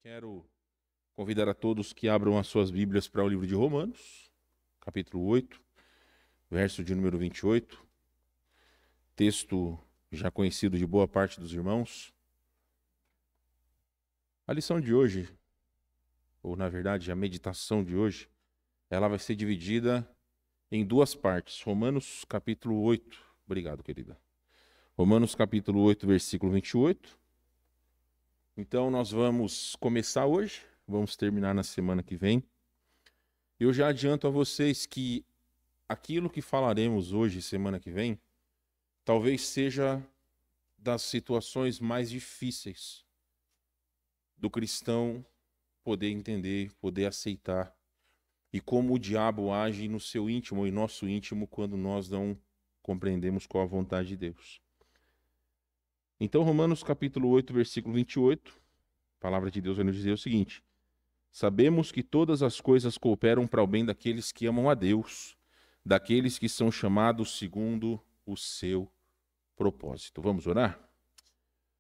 Quero convidar a todos que abram as suas Bíblias para o livro de Romanos, capítulo 8, verso de número 28, texto já conhecido de boa parte dos irmãos. A lição de hoje, ou na verdade a meditação de hoje, ela vai ser dividida em duas partes. Romanos capítulo 8, obrigado querida. Romanos capítulo 8, versículo 28. Então nós vamos começar hoje, vamos terminar na semana que vem. Eu já adianto a vocês que aquilo que falaremos hoje, semana que vem, talvez seja das situações mais difíceis do cristão poder entender, poder aceitar, e como o diabo age no seu íntimo e nosso íntimo quando nós não compreendemos qual a vontade de Deus. Então, Romanos capítulo 8, versículo 28, a palavra de Deus vai nos dizer o seguinte: sabemos que todas as coisas cooperam para o bem daqueles que amam a Deus, daqueles que são chamados segundo o seu propósito. Vamos orar?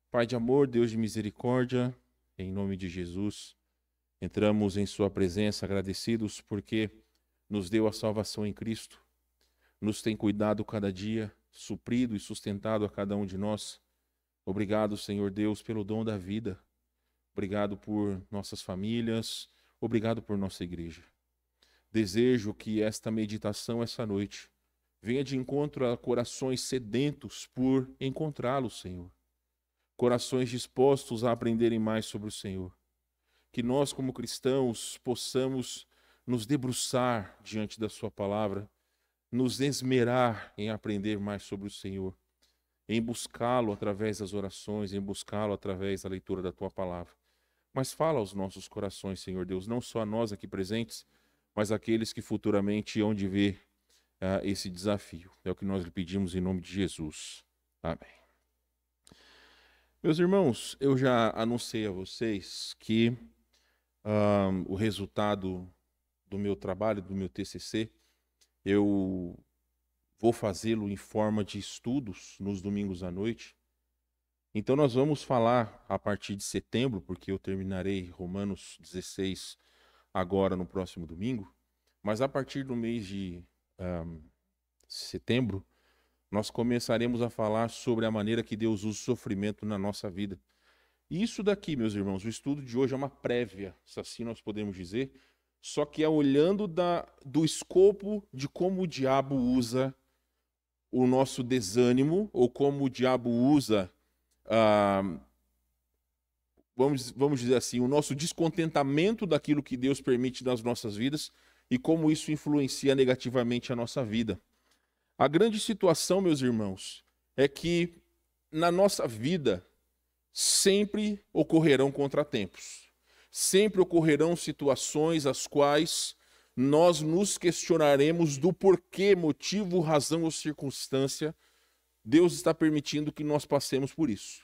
Pai de amor, Deus de misericórdia, em nome de Jesus, entramos em sua presença agradecidos porque nos deu a salvação em Cristo, nos tem cuidado cada dia, suprido e sustentado a cada um de nós. Obrigado, Senhor Deus, pelo dom da vida. Obrigado por nossas famílias, obrigado por nossa igreja. Desejo que esta meditação essa noite venha de encontro a corações sedentos por encontrá-lo, Senhor. Corações dispostos a aprenderem mais sobre o Senhor. Que nós, como cristãos, possamos nos debruçar diante da sua palavra, nos esmerar em aprender mais sobre o Senhor, em buscá-lo através das orações, em buscá-lo através da leitura da tua palavra. Mas fala aos nossos corações, Senhor Deus, não só a nós aqui presentes, mas aqueles que futuramente hão de ver esse desafio. É o que nós lhe pedimos em nome de Jesus. Amém. Meus irmãos, eu já anunciei a vocês que o resultado do meu trabalho, do meu TCC, eu vou fazê-lo em forma de estudos nos domingos à noite. Então nós vamos falar a partir de setembro, porque eu terminarei Romanos 16 agora no próximo domingo, mas a partir do mês de setembro, nós começaremos a falar sobre a maneira que Deus usa o sofrimento na nossa vida. E isso daqui, meus irmãos, o estudo de hoje é uma prévia, se assim nós podemos dizer, só que é olhando do escopo de como o diabo usa o nosso desânimo, ou como o diabo usa, vamos dizer assim, o nosso descontentamento daquilo que Deus permite nas nossas vidas e como isso influencia negativamente a nossa vida. A grande situação, meus irmãos, é que na nossa vida sempre ocorrerão contratempos. Sempre ocorrerão situações as quais nós nos questionaremos do porquê, motivo, razão ou circunstância Deus está permitindo que nós passemos por isso.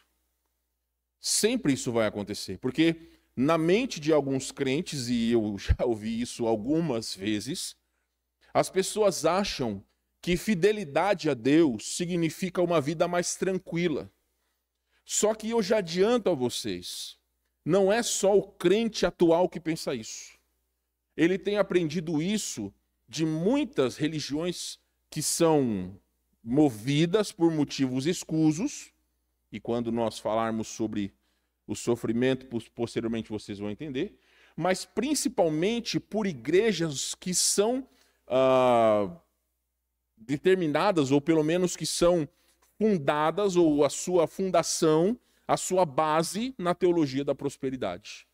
Sempre isso vai acontecer, porque na mente de alguns crentes, e eu já ouvi isso algumas vezes, as pessoas acham que fidelidade a Deus significa uma vida mais tranquila. Só que eu já adianto a vocês, não é só o crente atual que pensa isso. Ele tem aprendido isso de muitas religiões que são movidas por motivos escusos, e quando nós falarmos sobre o sofrimento, posteriormente vocês vão entender, mas principalmente por igrejas que são determinadas, ou pelo menos que são fundadas, ou a sua fundação, a sua base na teologia da prosperidade.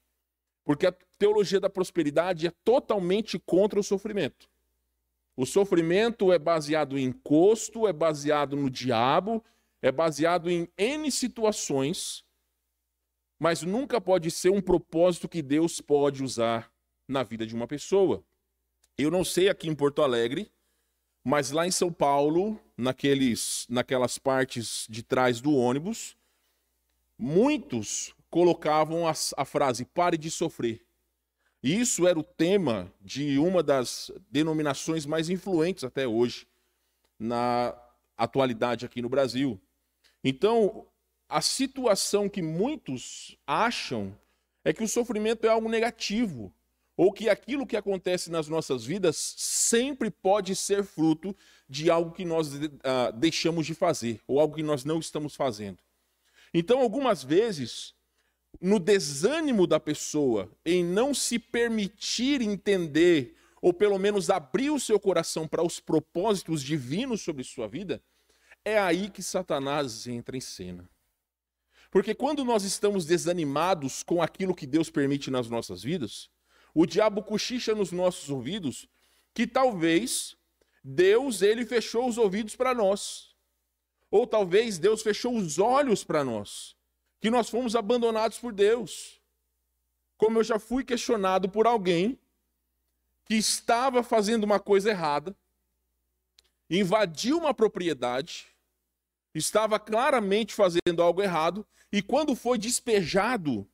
Porque a teologia da prosperidade é totalmente contra o sofrimento. O sofrimento é baseado em encosto, é baseado no diabo, é baseado em N situações, mas nunca pode ser um propósito que Deus pode usar na vida de uma pessoa. Eu não sei aqui em Porto Alegre, mas lá em São Paulo, naquelas partes de trás do ônibus, muitos colocavam a frase, pare de sofrer. E isso era o tema de uma das denominações mais influentes até hoje, na atualidade aqui no Brasil. Então, a situação que muitos acham é que o sofrimento é algo negativo, ou que aquilo que acontece nas nossas vidas sempre pode ser fruto de algo que nós deixamos de fazer, ou algo que nós não estamos fazendo. Então, algumas vezes, no desânimo da pessoa, em não se permitir entender, ou pelo menos abrir o seu coração para os propósitos divinos sobre sua vida, é aí que Satanás entra em cena. Porque quando nós estamos desanimados com aquilo que Deus permite nas nossas vidas, o diabo cochicha nos nossos ouvidos que talvez Deus, ele fechou os ouvidos para nós. Ou talvez Deus fechou os olhos para nós. Que nós fomos abandonados por Deus. Como eu já fui questionado por alguém que estava fazendo uma coisa errada, invadiu uma propriedade, estava claramente fazendo algo errado, e quando foi despejado,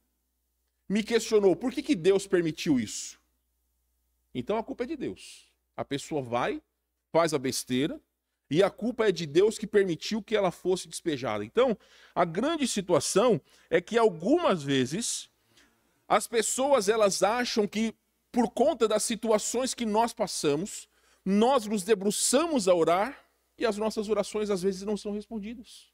me questionou, por que Deus permitiu isso? Então a culpa é de Deus. A pessoa vai, faz a besteira, e a culpa é de Deus que permitiu que ela fosse despejada. Então, a grande situação é que algumas vezes as pessoas elas acham que por conta das situações que nós passamos, nós nos debruçamos a orar e as nossas orações às vezes não são respondidas.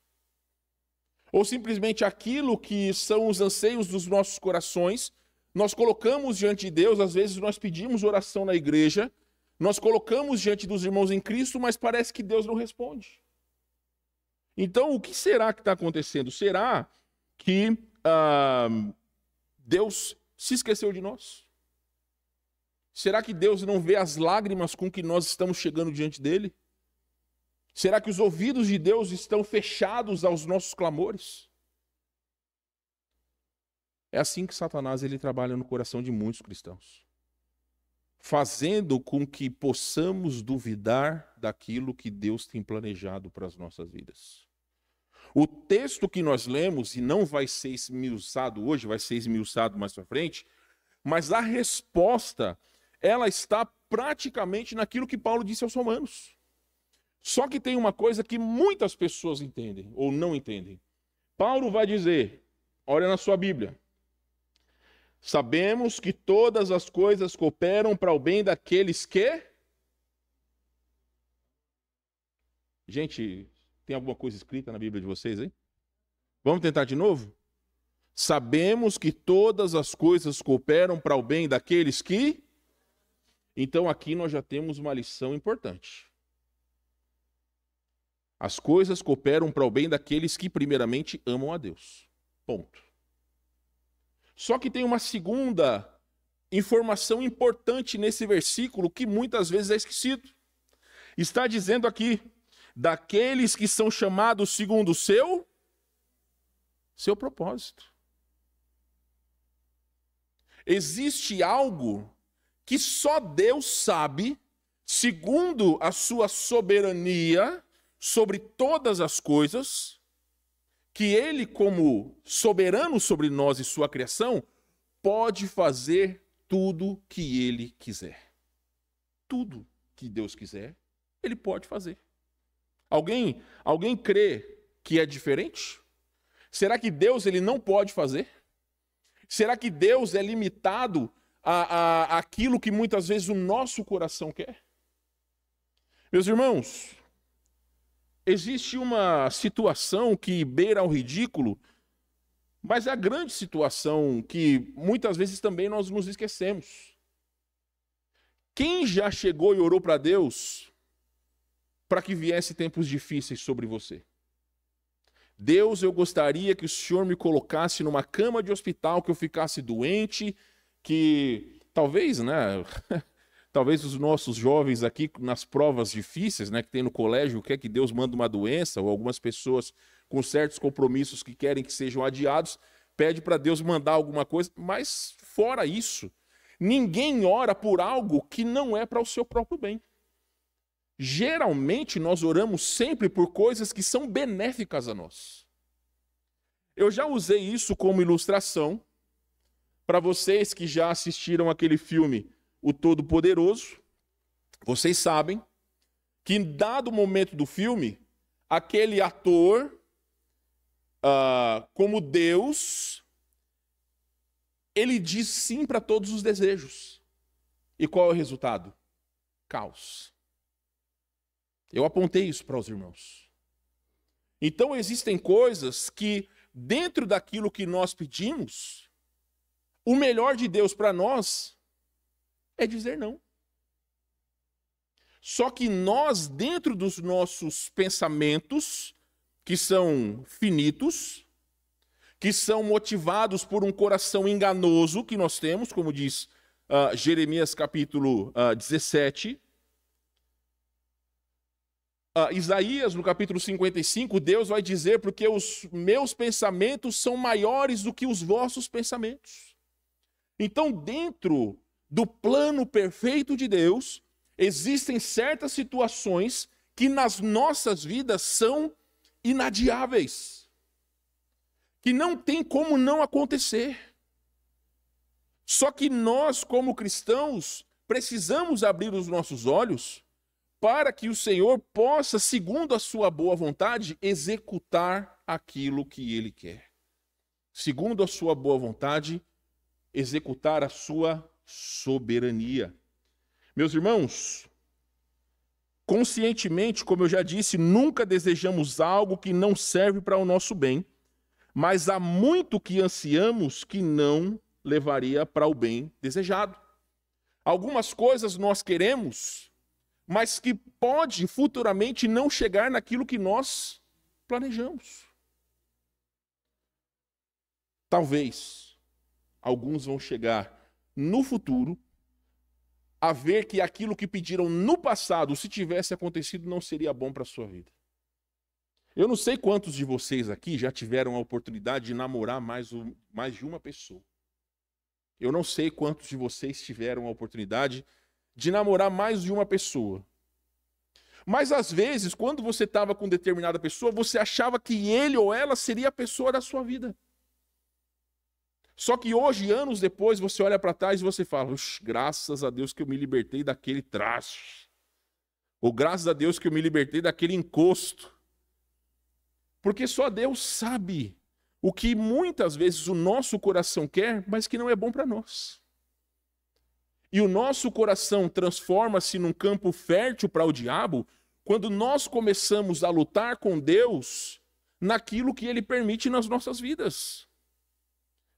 Ou simplesmente aquilo que são os anseios dos nossos corações, nós colocamos diante de Deus, às vezes nós pedimos oração na igreja, nós colocamos diante dos irmãos em Cristo, mas parece que Deus não responde. Então, o que será que está acontecendo? Será que Deus se esqueceu de nós? Será que Deus não vê as lágrimas com que nós estamos chegando diante dele? Será que os ouvidos de Deus estão fechados aos nossos clamores? É assim que Satanás ele trabalha no coração de muitos cristãos, fazendo com que possamos duvidar daquilo que Deus tem planejado para as nossas vidas. O texto que nós lemos, e não vai ser esmiuçado hoje, vai ser esmiuçado mais para frente, mas a resposta, ela está praticamente naquilo que Paulo disse aos Romanos. Só que tem uma coisa que muitas pessoas entendem, ou não entendem. Paulo vai dizer, olha na sua Bíblia, sabemos que todas as coisas cooperam para o bem daqueles que... Gente, tem alguma coisa escrita na Bíblia de vocês aí? Vamos tentar de novo? Sabemos que todas as coisas cooperam para o bem daqueles que... Então aqui nós já temos uma lição importante. As coisas cooperam para o bem daqueles que primeiramente amam a Deus. Ponto. Só que tem uma segunda informação importante nesse versículo que muitas vezes é esquecido. Está dizendo aqui, daqueles que são chamados segundo o seu propósito. Existe algo que só Deus sabe, segundo a sua soberania sobre todas as coisas, que ele, como soberano sobre nós e sua criação, pode fazer tudo que ele quiser. Tudo que Deus quiser, ele pode fazer. Alguém crê que é diferente? Será que Deus ele não pode fazer? Será que Deus é limitado a aquilo que muitas vezes o nosso coração quer? Meus irmãos, existe uma situação que beira ao ridículo, mas é a grande situação que muitas vezes também nós nos esquecemos. Quem já chegou e orou para Deus para que viesse tempos difíceis sobre você? Deus, eu gostaria que o Senhor me colocasse numa cama de hospital, que eu ficasse doente, que talvez, talvez os nossos jovens aqui, nas provas difíceis, que tem no colégio, quer que Deus manda uma doença, ou algumas pessoas com certos compromissos que querem que sejam adiados, pede para Deus mandar alguma coisa, mas fora isso, ninguém ora por algo que não é para o seu próprio bem. Geralmente, nós oramos sempre por coisas que são benéficas a nós. Eu já usei isso como ilustração para vocês que já assistiram aquele filme O Todo-Poderoso. Vocês sabem que, em dado momento do filme, aquele ator, como Deus, ele diz sim para todos os desejos. E qual é o resultado? Caos. Eu apontei isso para os irmãos. Então existem coisas que, dentro daquilo que nós pedimos, o melhor de Deus para nós é dizer não. Só que nós, dentro dos nossos pensamentos, que são finitos, que são motivados por um coração enganoso que nós temos, como diz Jeremias capítulo 17, Isaías, no capítulo 55, Deus vai dizer, porque os meus pensamentos são maiores do que os vossos pensamentos. Então, dentro do plano perfeito de Deus, existem certas situações que nas nossas vidas são inadiáveis, que não tem como não acontecer. Só que nós, como cristãos, precisamos abrir os nossos olhos para que o Senhor possa, segundo a sua boa vontade, executar aquilo que Ele quer. Segundo a sua boa vontade, executar a sua soberania. Meus irmãos, conscientemente, como eu já disse, nunca desejamos algo que não serve para o nosso bem, mas há muito que ansiamos que não levaria para o bem desejado. Algumas coisas nós queremos, mas que pode futuramente não chegar naquilo que nós planejamos. Talvez alguns vão chegar no futuro a ver que aquilo que pediram no passado, se tivesse acontecido, não seria bom para a sua vida. Eu não sei quantos de vocês aqui já tiveram a oportunidade de namorar mais de uma pessoa. Eu não sei quantos de vocês tiveram a oportunidade de namorar mais de uma pessoa. Mas às vezes, quando você estava com determinada pessoa, você achava que ele ou ela seria a pessoa da sua vida. Só que hoje, anos depois, você olha para trás e você fala, graças a Deus que eu me libertei daquele traço. Ou graças a Deus que eu me libertei daquele encosto. Porque só Deus sabe o que muitas vezes o nosso coração quer, mas que não é bom para nós. E o nosso coração transforma-se num campo fértil para o diabo quando nós começamos a lutar com Deus naquilo que Ele permite nas nossas vidas.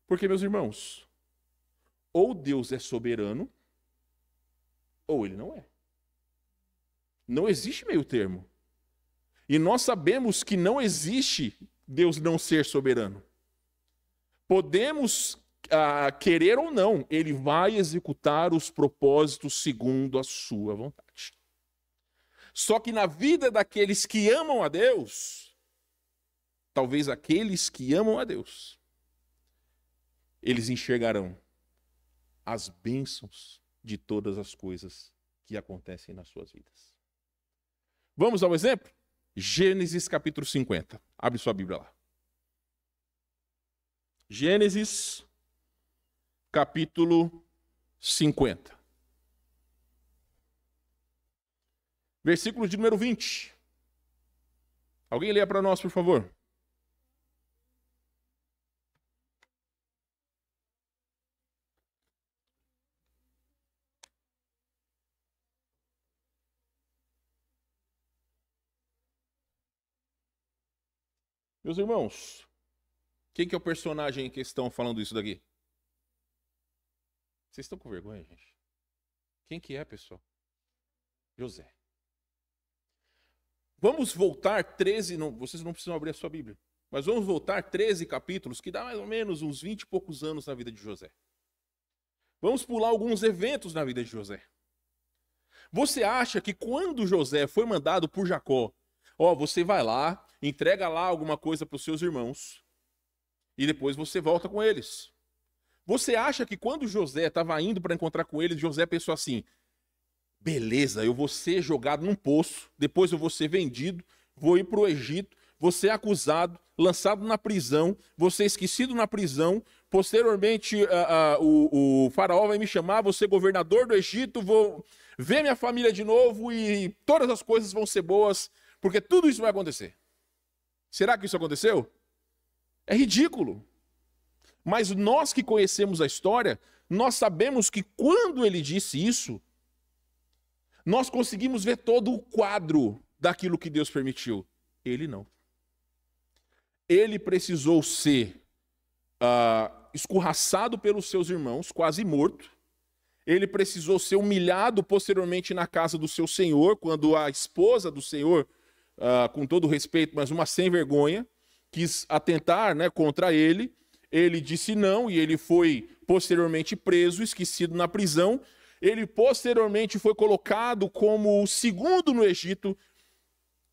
Porque, meus irmãos, ou Deus é soberano, ou Ele não é. Não existe meio termo. E nós sabemos que não existe Deus não ser soberano. Podemos querer ou não, Ele vai executar os propósitos segundo a sua vontade. Só que na vida daqueles que amam a Deus, talvez aqueles que amam a Deus, eles enxergarão as bênçãos de todas as coisas que acontecem nas suas vidas. Vamos ao exemplo? Gênesis capítulo 50. Abre sua Bíblia lá. Gênesis capítulo 50. Versículo de número 20. Alguém leia para nós, por favor. Meus irmãos, quem que é o personagem em questão falando isso daqui? Vocês estão com vergonha, gente? Quem que é, pessoal? José. Vamos voltar 13, vocês não precisam abrir a sua Bíblia, mas vamos voltar 13 capítulos, que dá mais ou menos uns 20 e poucos anos na vida de José. Vamos pular alguns eventos na vida de José. Você acha que quando José foi mandado por Jacó, você vai lá, entrega lá alguma coisa para os seus irmãos e depois você volta com eles. Você acha que quando José estava indo para encontrar com eles, José pensou assim, beleza, eu vou ser jogado num poço, depois eu vou ser vendido, vou ir para o Egito, vou ser acusado, lançado na prisão, vou ser esquecido na prisão, posteriormente o faraó vai me chamar, vou ser governador do Egito, vou ver minha família de novo e todas as coisas vão ser boas, porque tudo isso vai acontecer. Será que isso aconteceu? É ridículo. Mas nós que conhecemos a história, nós sabemos que quando ele disse isso, nós conseguimos ver todo o quadro daquilo que Deus permitiu. Ele não. Ele precisou ser escorraçado pelos seus irmãos, quase morto. Ele precisou ser humilhado posteriormente na casa do seu senhor, quando a esposa do senhor, com todo respeito, mas uma sem vergonha, quis atentar, né, contra ele. Ele disse não e ele foi posteriormente preso, esquecido na prisão. Ele posteriormente foi colocado como o segundo no Egito,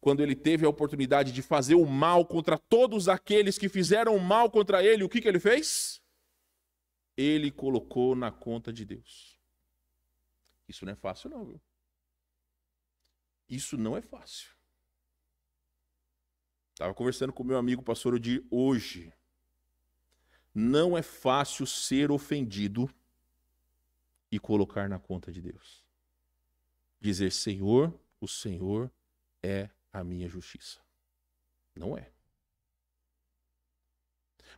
quando ele teve a oportunidade de fazer o mal contra todos aqueles que fizeram o mal contra ele. O que ele fez? Ele colocou na conta de Deus. Isso não é fácil não, viu? Isso não é fácil. Estava conversando com meu amigo pastor Odir hoje. Não é fácil ser ofendido e colocar na conta de Deus. Dizer, Senhor, o Senhor é a minha justiça. Não é.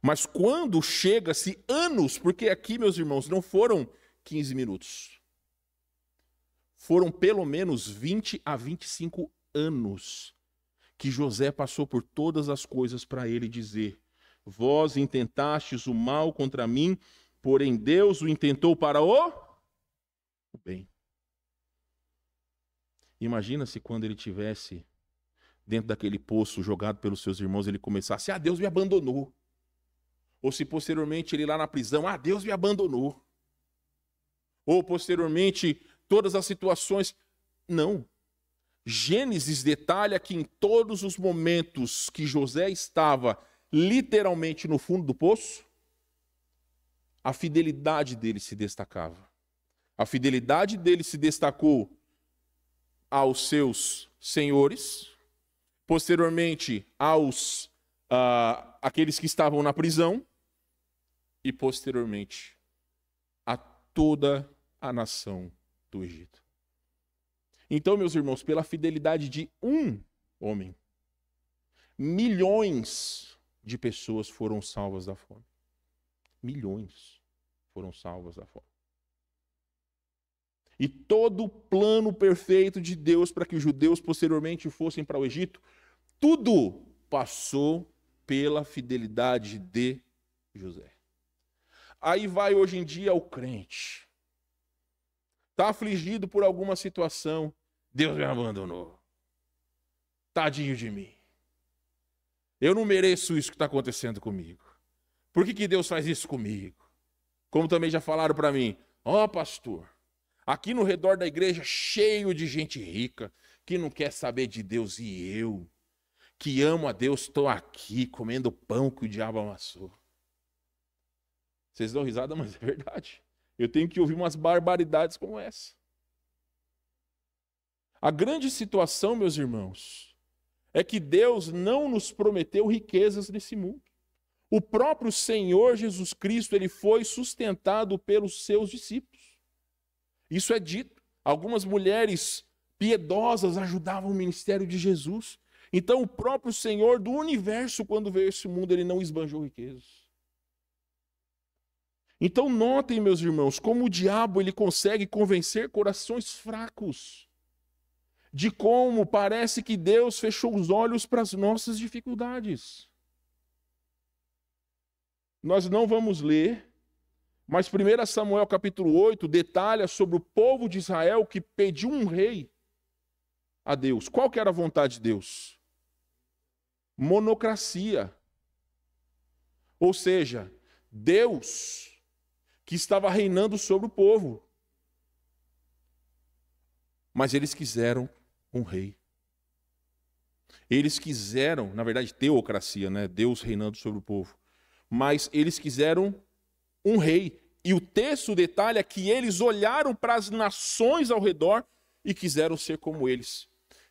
Mas quando chega-se anos, porque aqui, meus irmãos, não foram 15 minutos. Foram pelo menos 20 a 25 anos que José passou por todas as coisas para ele dizer, vós intentastes o mal contra mim, porém Deus o intentou para o bem. Imagina se quando ele tivesse dentro daquele poço jogado pelos seus irmãos, ele começasse, Deus me abandonou. Ou se posteriormente ele lá na prisão, Deus me abandonou. Ou posteriormente, todas as situações. Não. Gênesis detalha que em todos os momentos que José estava literalmente no fundo do poço, a fidelidade dele se destacava. A fidelidade dele se destacou aos seus senhores, posteriormente aos aqueles que estavam na prisão e posteriormente a toda a nação do Egito. Então, meus irmãos, pela fidelidade de um homem, milhões de pessoas foram salvas da fome. Milhões foram salvas da fome. E todo o plano perfeito de Deus para que os judeus posteriormente fossem para o Egito, tudo passou pela fidelidade de José. Aí vai hoje em dia o crente. Está afligido por alguma situação. Deus me abandonou. Tadinho de mim. Eu não mereço isso que está acontecendo comigo. Por que Deus faz isso comigo? Como também já falaram para mim. Pastor, aqui no redor da igreja cheio de gente rica que não quer saber de Deus e eu, que amo a Deus, estou aqui comendo pão que o diabo amassou. Vocês dão risada, mas é verdade. Eu tenho que ouvir umas barbaridades como essa. A grande situação, meus irmãos, é que Deus não nos prometeu riquezas nesse mundo. O próprio Senhor Jesus Cristo, ele foi sustentado pelos seus discípulos. Isso é dito. Algumas mulheres piedosas ajudavam o ministério de Jesus. Então, o próprio Senhor do universo, quando veio a esse mundo, ele não esbanjou riquezas. Então notem, meus irmãos, como o diabo ele consegue convencer corações fracos de como parece que Deus fechou os olhos para as nossas dificuldades. Nós não vamos ler, mas 1 Samuel capítulo 8 detalha sobre o povo de Israel que pediu um rei a Deus. Qual que era a vontade de Deus? Monocracia. Ou seja, Deus que estava reinando sobre o povo. Mas eles quiseram um rei. Eles quiseram, na verdade, teocracia, né? Deus reinando sobre o povo. Mas eles quiseram um rei. E o texto detalha que eles olharam para as nações ao redor e quiseram ser como eles.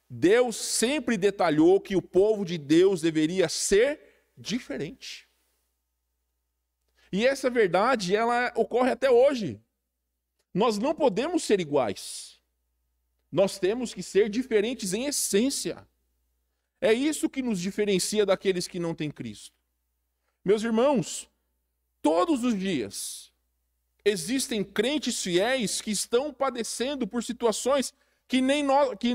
Deus sempre detalhou que o povo de Deus deveria ser diferente. E essa verdade, ela ocorre até hoje. Nós não podemos ser iguais. Nós temos que ser diferentes em essência. É isso que nos diferencia daqueles que não têm Cristo. Meus irmãos, Todos os dias existem crentes fiéis que estão padecendo por situações que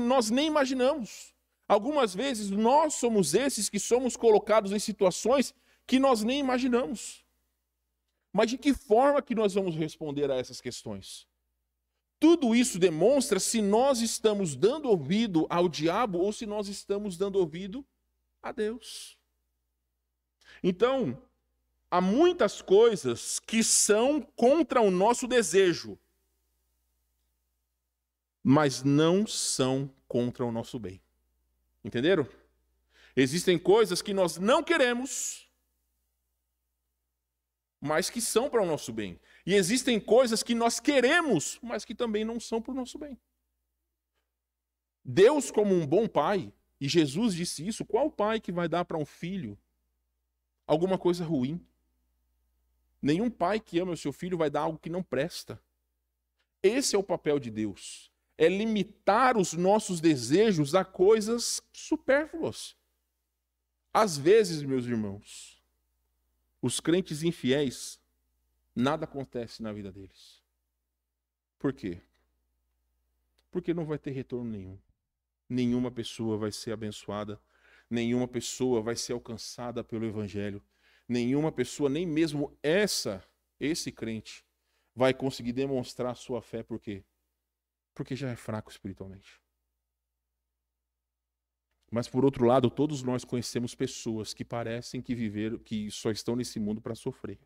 nós nem imaginamos. Algumas vezes nós somos esses que somos colocados em situações que nós nem imaginamos. Mas de que forma que nós vamos responder a essas questões? Tudo isso demonstra se nós estamos dando ouvido ao diabo ou se nós estamos dando ouvido a Deus. Então, há muitas coisas que são contra o nosso desejo, mas não são contra o nosso bem. Entenderam? Existem coisas que nós não queremos, mas que são para o nosso bem. E existem coisas que nós queremos, mas que também não são para o nosso bem. Deus, como um bom pai, e Jesus disse isso, qual pai que vai dar para um filho alguma coisa ruim? Nenhum pai que ama o seu filho vai dar algo que não presta. Esse é o papel de Deus. É limitar os nossos desejos a coisas supérfluas. Às vezes, meus irmãos, os crentes infiéis, nada acontece na vida deles. Por quê? Porque não vai ter retorno nenhum. Nenhuma pessoa vai ser abençoada, nenhuma pessoa vai ser alcançada pelo Evangelho, nenhuma pessoa, nem mesmo esse crente, vai conseguir demonstrar sua fé. Por quê? Porque já é fraco espiritualmente. Mas, por outro lado, todos nós conhecemos pessoas que parecem que só estão nesse mundo para sofrer.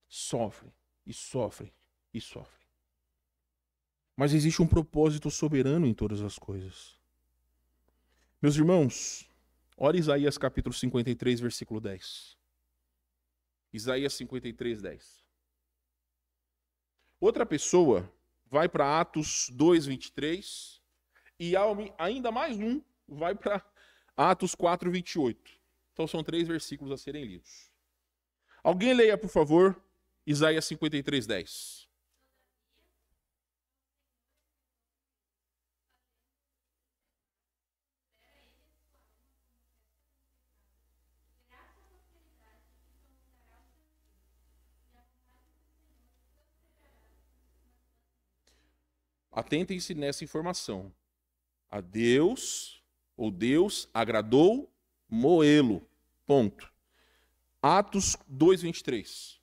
Sofrem, e sofrem, e sofrem. Mas existe um propósito soberano em todas as coisas. Meus irmãos, olha Isaías capítulo 53, versículo 10. Isaías 53, 10. Outra pessoa vai para Atos 2, 23. E ainda mais um vai para Atos 4, 28. Então são 3 versículos a serem lidos. Alguém leia, por favor, Isaías 53, 10. Atentem-se nessa informação. A Deus, ou Deus, agradou Moê-lo. Ponto. Atos 2, 23.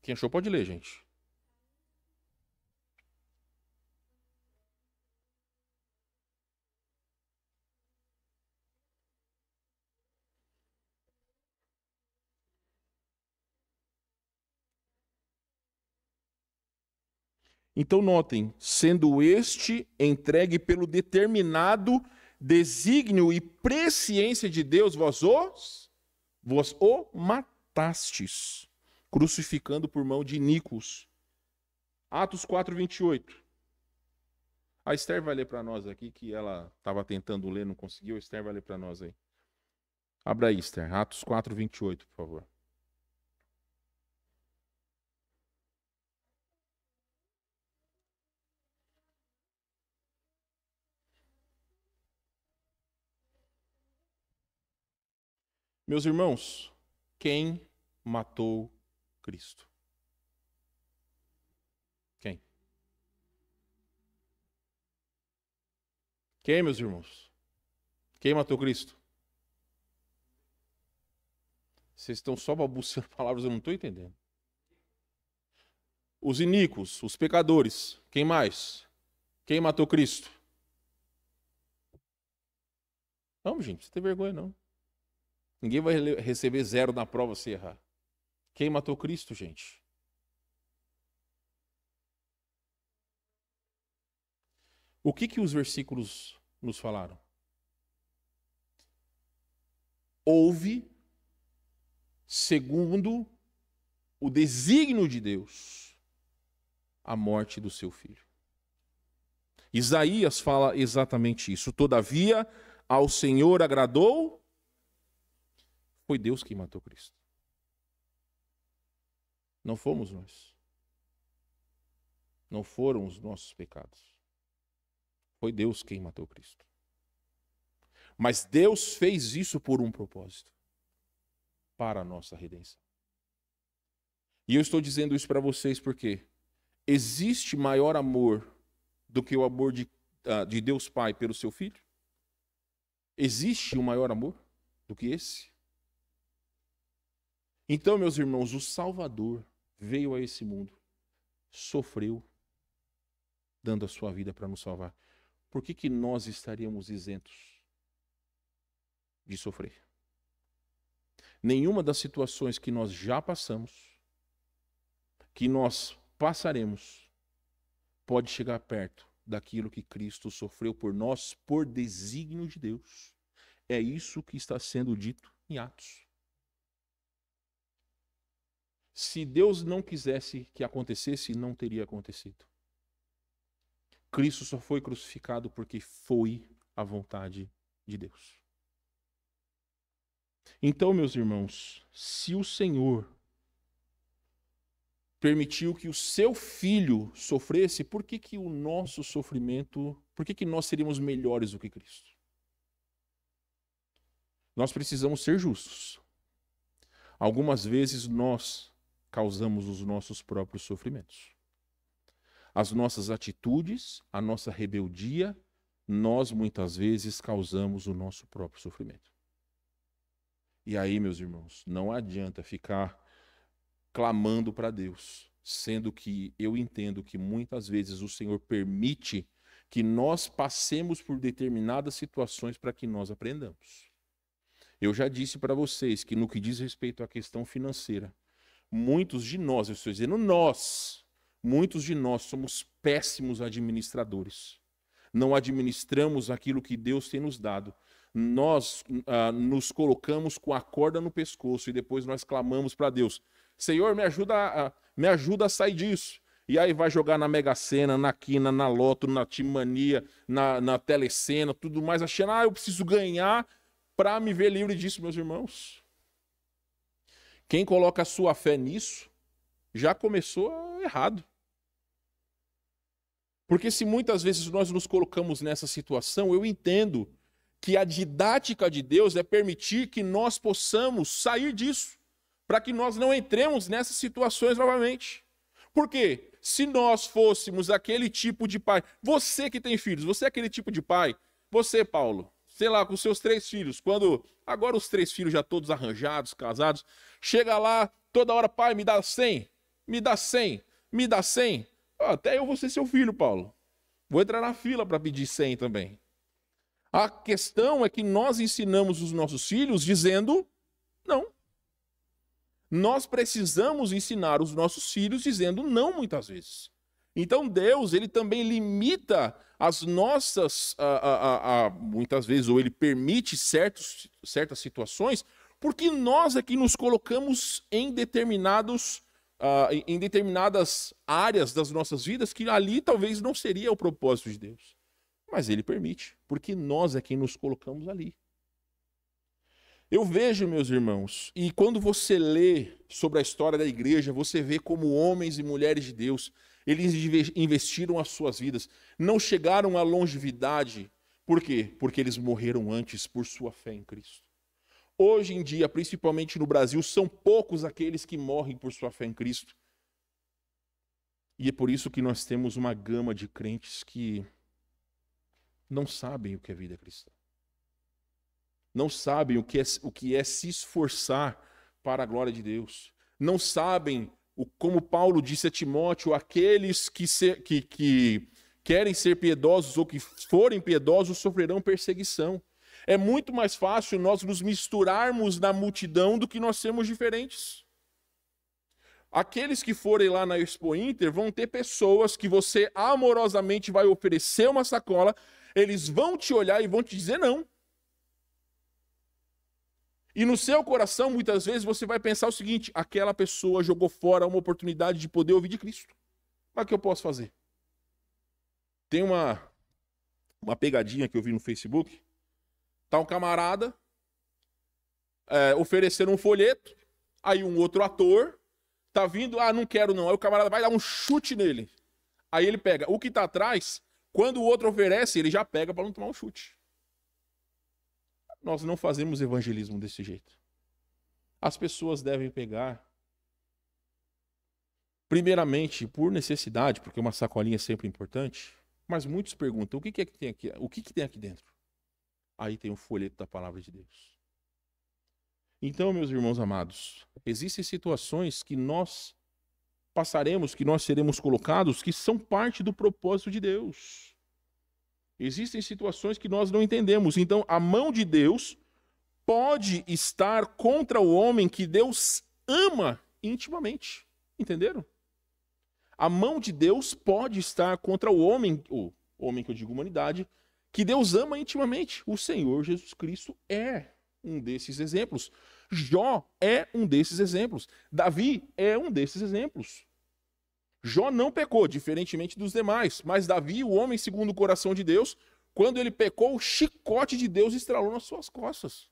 Quem achou pode ler, gente. Então notem, sendo este entregue pelo determinado desígnio e presciência de Deus, vós o matastes, crucificando por mão de iníquos. Atos 4, 28. A Esther vai ler para nós aqui, que ela estava tentando ler, não conseguiu. A Esther vai ler para nós aí. Abra aí, Esther. Atos 4, 28, por favor. Meus irmãos, quem matou Cristo? Quem? Quem, meus irmãos? Quem matou Cristo? Vocês estão só balbuciando palavras, eu não estou entendendo. Os iníquos, os pecadores. Quem mais? Quem matou Cristo? Não, gente, não tem vergonha não. Ninguém vai receber 0 na prova se errar. Quem matou Cristo, gente? O que os versículos nos falaram? Houve, segundo o desígnio de Deus, a morte do seu filho. Isaías fala exatamente isso. Todavia, ao Senhor agradou. Foi Deus quem matou Cristo. Não fomos nós. Não foram os nossos pecados. Foi Deus quem matou Cristo. Mas Deus fez isso por um propósito, para a nossa redenção. E eu estou dizendo isso para vocês porque existe maior amor do que o amor de Deus Pai pelo seu Filho? Existe um maior amor do que esse? Então, meus irmãos, o Salvador veio a esse mundo, sofreu, dando a sua vida para nos salvar. Por que nós estaríamos isentos de sofrer? Nenhuma das situações que nós já passamos, que nós passaremos, pode chegar perto daquilo que Cristo sofreu por nós, por desígnio de Deus. É isso que está sendo dito em Atos. Se Deus não quisesse que acontecesse, não teria acontecido. Cristo só foi crucificado porque foi a vontade de Deus. Então, meus irmãos, se o Senhor permitiu que o seu filho sofresse, por que o nosso sofrimento, por que nós seríamos melhores do que Cristo? Nós precisamos ser justos. Algumas vezes nós causamos os nossos próprios sofrimentos. As nossas atitudes, a nossa rebeldia, nós muitas vezes causamos o nosso próprio sofrimento. E aí, meus irmãos, não adianta ficar clamando para Deus, sendo que eu entendo que muitas vezes o Senhor permite que nós passemos por determinadas situações para que nós aprendamos. Eu já disse para vocês que no que diz respeito à questão financeira, muitos de nós, eu estou dizendo nós, muitos de nós somos péssimos administradores. Não administramos aquilo que Deus tem nos dado. Nós nos colocamos com a corda no pescoço e depois nós clamamos para Deus: Senhor, me ajuda a sair disso. E aí vai jogar na Mega Sena, na Quina, na Loto, na Timania, na Telecena, tudo mais, achando, eu preciso ganhar para me ver livre disso, meus irmãos. Quem coloca a sua fé nisso, já começou errado. Porque se muitas vezes nós nos colocamos nessa situação, eu entendo que a didática de Deus é permitir que nós possamos sair disso, para que nós não entremos nessas situações novamente. Por quê? Se nós fôssemos aquele tipo de pai, você que tem filhos, você é aquele tipo de pai, você, Paulo, sei lá, com seus 3 filhos, quando agora os 3 filhos já todos arranjados, casados, chega lá, toda hora, pai, me dá 100, me dá 100, me dá 100. Até eu vou ser seu filho, Paulo. Vou entrar na fila para pedir 100 também. A questão é que nós ensinamos os nossos filhos dizendo não. Nós precisamos ensinar os nossos filhos dizendo não muitas vezes. Então Deus, ele também limita as nossas, muitas vezes, ou ele permite certas situações, porque nós aqui nos colocamos em determinadas áreas das nossas vidas que ali talvez não seria o propósito de Deus. Mas ele permite, porque nós é quem nos colocamos ali. Eu vejo, meus irmãos, e quando você lê sobre a história da igreja, você vê como homens e mulheres de Deus, eles investiram as suas vidas, não chegaram à longevidade. Por quê? Porque eles morreram antes por sua fé em Cristo. Hoje em dia, principalmente no Brasil, são poucos aqueles que morrem por sua fé em Cristo. E é por isso que nós temos uma gama de crentes que não sabem o que é vida cristã. Não sabem o que é se esforçar para a glória de Deus. Não sabem, como Paulo disse a Timóteo, aqueles que querem ser piedosos ou que forem piedosos sofrerão perseguição. É muito mais fácil nós nos misturarmos na multidão do que nós sermos diferentes. Aqueles que forem lá na Expo Inter vão ter pessoas que você amorosamente vai oferecer uma sacola, eles vão te olhar e vão te dizer não. E no seu coração, muitas vezes, você vai pensar o seguinte: aquela pessoa jogou fora uma oportunidade de poder ouvir de Cristo. Mas o que eu posso fazer? Tem uma pegadinha que eu vi no Facebook. Tá um camarada oferecendo um folheto, aí um outro ator tá vindo, não quero não. Aí o camarada vai dar um chute nele. Aí ele pega o que tá atrás, quando o outro oferece, ele já pega para não tomar um chute. nós não fazemos evangelismo desse jeito. As pessoas devem pegar, primeiramente, por necessidade, porque uma sacolinha é sempre importante, mas muitos perguntam, o que é que tem aqui? O que tem aqui dentro? Aí tem o folheto da palavra de Deus. Então, meus irmãos amados, existem situações que nós passaremos, que nós seremos colocados, que são parte do propósito de Deus. Existem situações que nós não entendemos. Então, a mão de Deus pode estar contra o homem que Deus ama intimamente. Entenderam? A mão de Deus pode estar contra o homem que eu digo humanidade, que Deus ama intimamente. O Senhor Jesus Cristo é um desses exemplos. Jó é um desses exemplos. Davi é um desses exemplos. Jó não pecou, diferentemente dos demais, mas Davi, o homem segundo o coração de Deus, quando ele pecou, o chicote de Deus estralou nas suas costas.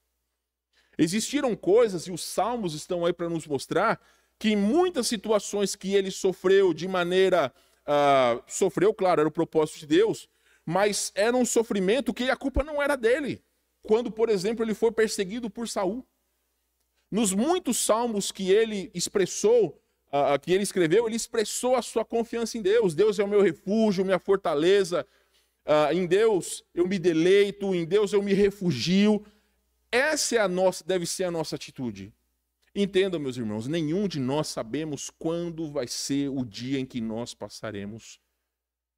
Existiram coisas, e os salmos estão aí para nos mostrar, que em muitas situações que ele sofreu de maneira... sofreu, claro, era o propósito de Deus, mas era um sofrimento que a culpa não era dele. Quando, por exemplo, ele foi perseguido por Saul. Nos muitos salmos que ele expressou, que ele escreveu, ele expressou a sua confiança em Deus. Deus é o meu refúgio, minha fortaleza. Em Deus eu me deleito, em Deus eu me refugio. Essa deve ser a nossa atitude. Entendam, meus irmãos, nenhum de nós sabemos quando vai ser o dia em que nós passaremos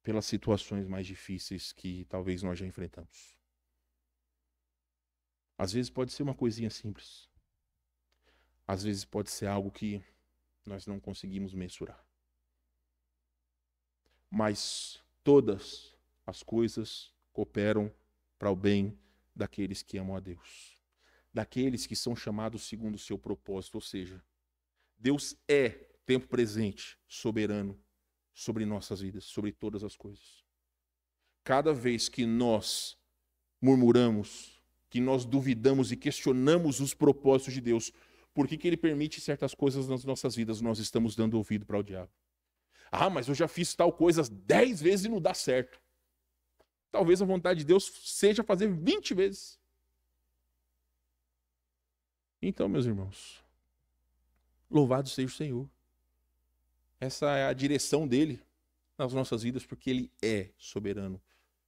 pelas situações mais difíceis que talvez nós já enfrentamos. Às vezes pode ser uma coisinha simples. Às vezes pode ser algo que nós não conseguimos mensurar. Mas todas as coisas cooperam para o bem daqueles que amam a Deus. Daqueles que são chamados segundo o seu propósito. Ou seja, Deus é, tempo presente, soberano sobre nossas vidas, sobre todas as coisas. Cada vez que nós murmuramos, que nós duvidamos e questionamos os propósitos de Deus, por que ele permite certas coisas nas nossas vidas, nós estamos dando ouvido para o diabo. Mas eu já fiz tal coisa 10 vezes e não dá certo. Talvez a vontade de Deus seja fazer 20 vezes. Então, meus irmãos, louvado seja o Senhor. Essa é a direção dele nas nossas vidas, porque ele é soberano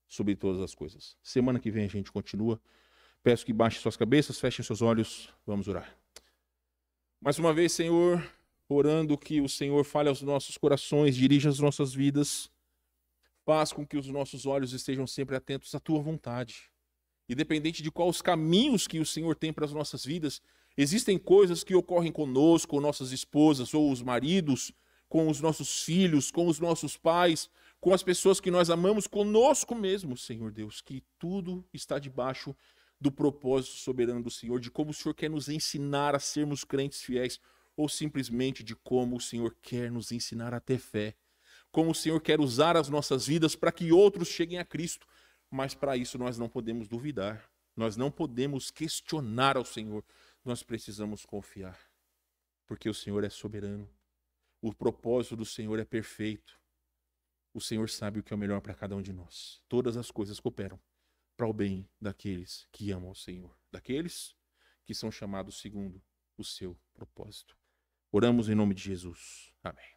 sobre todas as coisas. Semana que vem a gente continua. Peço que baixem suas cabeças, fechem seus olhos, vamos orar. Mais uma vez, Senhor, orando que o Senhor fale aos nossos corações, dirija as nossas vidas, faz com que os nossos olhos estejam sempre atentos à Tua vontade. Independente de quais os caminhos que o Senhor tem para as nossas vidas, existem coisas que ocorrem conosco, com nossas esposas ou os maridos, com os nossos filhos, com os nossos pais, com as pessoas que nós amamos, conosco mesmo, Senhor Deus, que tudo está debaixo do propósito soberano do Senhor, de como o Senhor quer nos ensinar a sermos crentes fiéis, ou simplesmente de como o Senhor quer nos ensinar a ter fé, como o Senhor quer usar as nossas vidas para que outros cheguem a Cristo, mas para isso nós não podemos duvidar, nós não podemos questionar ao Senhor, nós precisamos confiar, porque o Senhor é soberano, o propósito do Senhor é perfeito, o Senhor sabe o que é o melhor para cada um de nós, todas as coisas cooperam para o bem daqueles que amam ao Senhor, daqueles que são chamados segundo o seu propósito. Oramos em nome de Jesus. Amém.